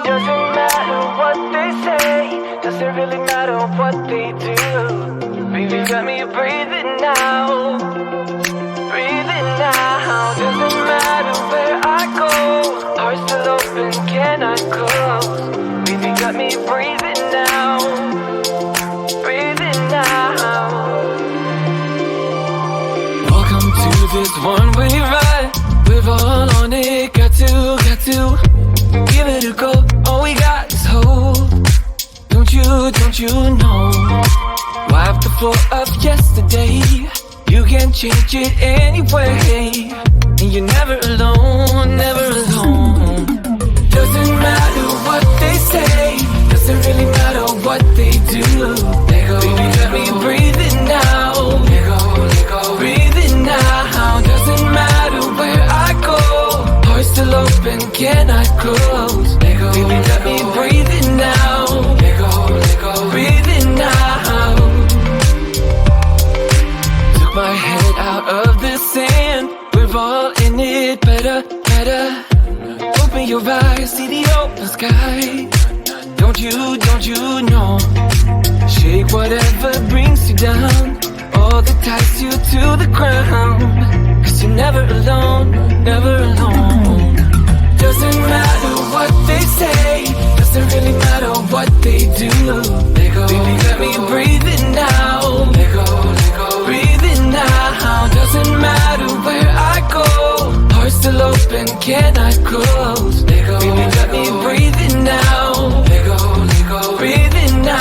Doesn't matter what they say, doesn't really matter what they do. Baby, got me breathing now, breathing now. Doesn't matter where I go, heart still open, cannot close. Baby, got me breathing now, breathing now. Welcome to this one-way ride, we're all on it, got to give it a go. All we got is hope. Don't you know? Wipe the floor of yesterday. You can change it anyway. And you're never alone, never alone. Doesn't matter what they say, doesn't really matter what they do. Let go, baby, let me breathing now. Let go, breathing now. Doesn't matter where I go, heart still open, cannot close. Let go, baby, let me breathing now. Let go, breathing now. Took my head out of the sand, we're all in it, better. Open your eyes, see the open sky. Don't you know? Shake whatever brings you down, all that ties you to the ground. Cause you're never alone, never alone. Doesn't matter what they say, doesn't really matter what they do. Let go, baby, let me breathe it now. Let go, breathe it now. Doesn't matter where I go, heart still open, cannot close. Let go, baby, let me breathe it now. Let go, breathe it now.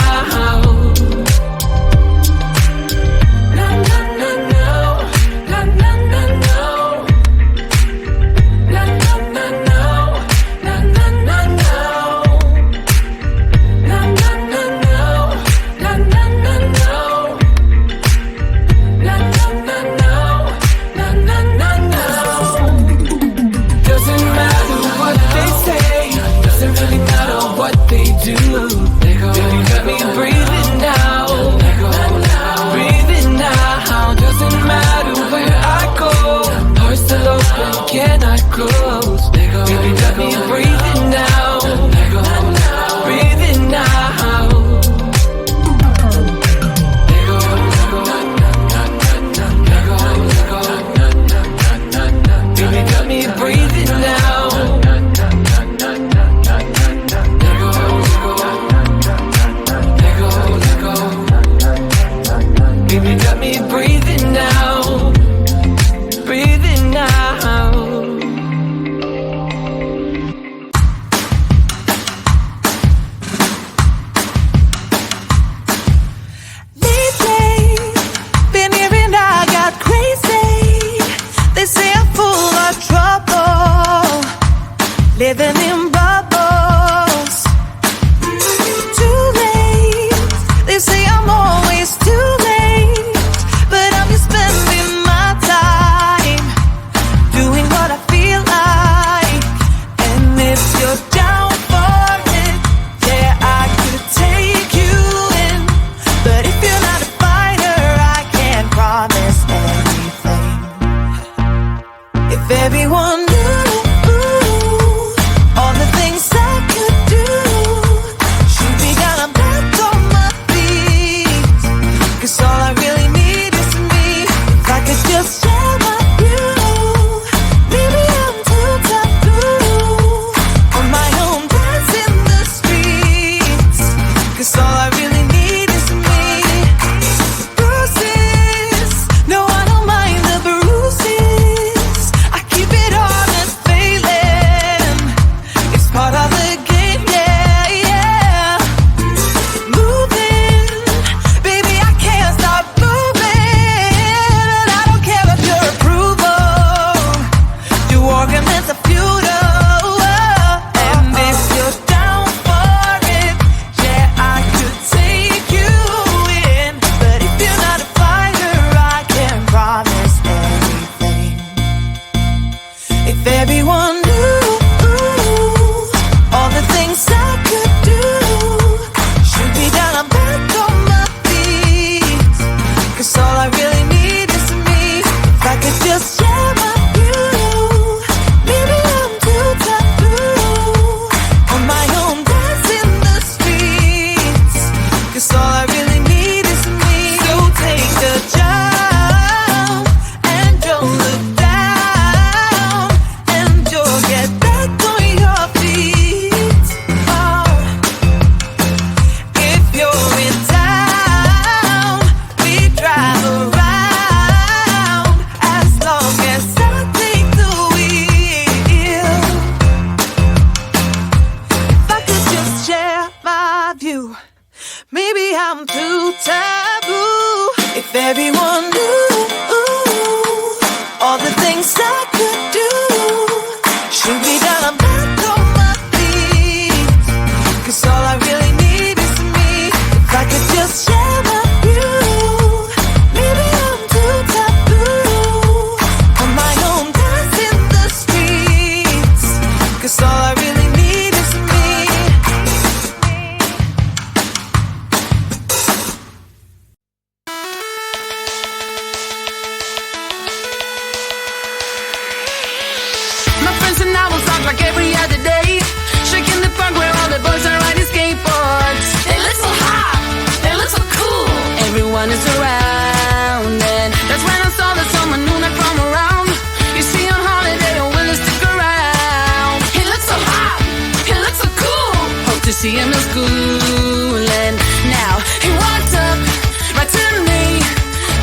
Cannot close. Baby, let me breathe it now. Breathe it now. Baby, let me breathe it now. Baby, let me breathe it now. Breathe it now. Living in bubbles. Too late. They say I'm always too late, but I'm just spending my time doing what I feel like. And if you're down for it, yeah, I could take you in. But if you're not a fighter, I can't promise anything. If everyone knew all the things I could do, shoot me down, I'm back on my feet. Cause all I really need is me. If I could just share my view, maybe I'm too taboo. On my I'm too taboo. If everyone knew all the things I could do, should be down, I'm back on my feet. 'Cause all I really need is me. If I could just share my view, maybe I'm too taboo. On my own, dance in the streets. 'Cause all I really need is me. My friends and I will talk like every other day, shaking the park where all the boys are riding skateboards. They look so hot, they look so cool. Everyone is around, and that's when I saw that someone new not from around. You see on holiday, and will stick around. He looks so hot, he looks so cool. Hope to see him in school, and now he walked up right to me,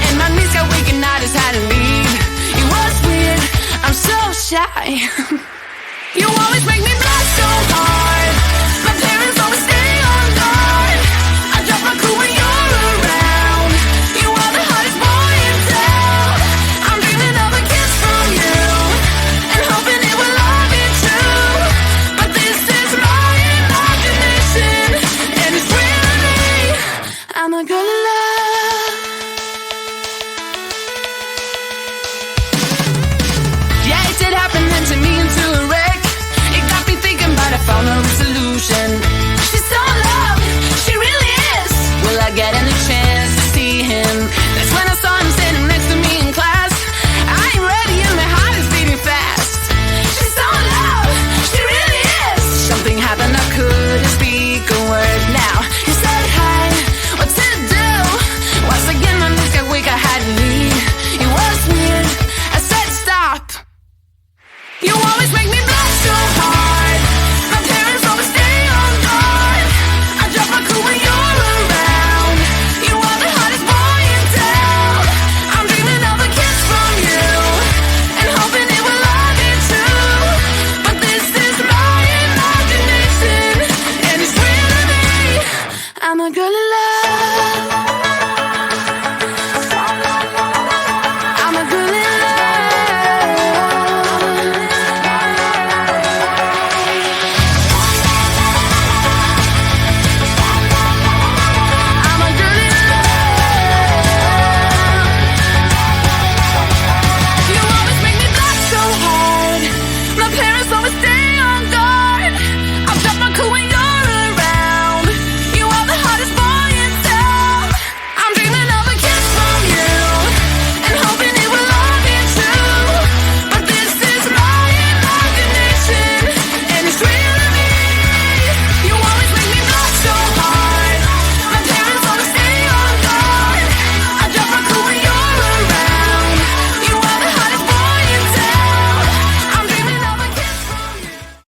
and my knees got weak and I just had to leave. It was weird, I'm so shy.